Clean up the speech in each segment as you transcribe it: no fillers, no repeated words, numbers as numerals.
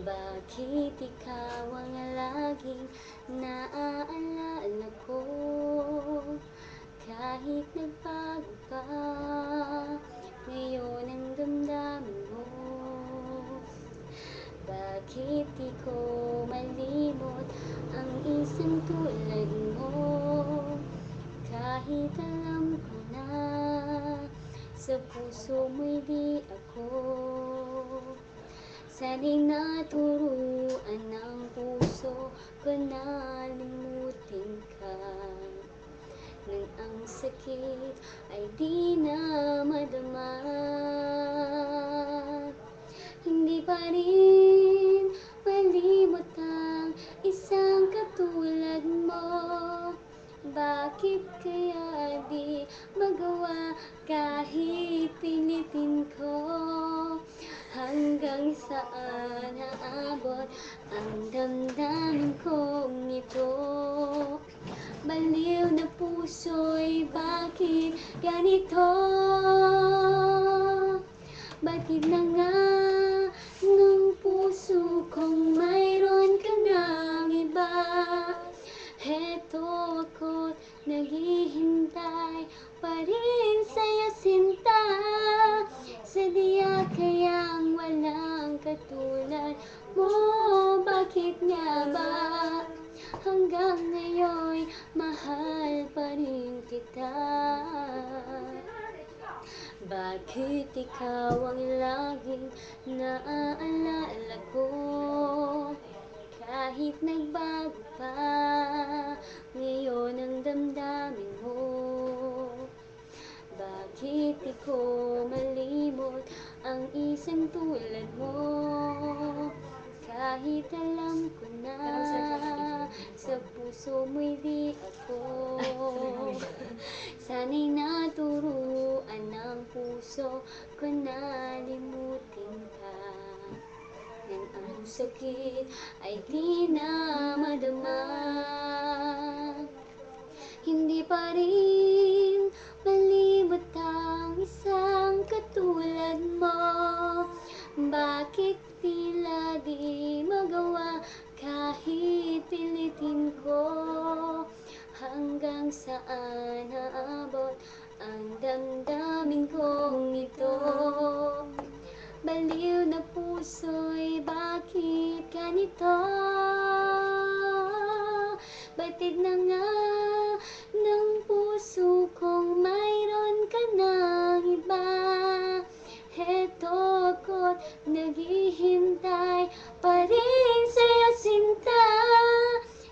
Bakit ikaw ang laging naaalala ko? Kahit nagbago pa, ngayon ang damdamin mo. Bakit di ko malimot ang isang tulad mo? Kahit alam ko na sa puso mo'y di ako. Sana'y naturuan ng puso ko na limutin ka, nang ang sakit ay di na madama. Hindi pa rin malimot ang isang katulad mo. Bakit kaya di magawa kahit pilitin ko? Hanggang saan naabot ang damdamin kong ito? Baliw na puso'y bakit ganito? Bakit na nga ng puso kong mayroon ka ng iba? Heto ako't naghihintay pa rin sa'yo, sinta. Sadya kayang walang katulad mo. Bakit nga ba hanggang ngayon mahal pa rin kita? Bakit ikaw ang laging naaalala ko? Kahit nagbago pa, ngayon ang damdamin mo. Bakit di ko malimot ang isang tulad mo? Kahit alam ko na sa puso mo'y di ako. Sana'y naturuan ng puso ko na limutin ka, nang ang sakit ay di na madama. Hindi pa rin malimot ang isang katulad mo. Bakit tila di magawa kahit pilitin ko? Hanggang saan naabot ang damdamin kong ito? Baliw na puso'y bakit ganito? Batid na nga ng puso kong mayroon ka ng iba. Heto ako't naghihintay pa rin sa'yo, sinta.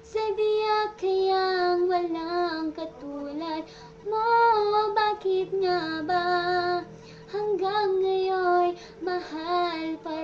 Sadya kayang walang katulad mo. Bakit nga ba hanggang ngayon mahal pa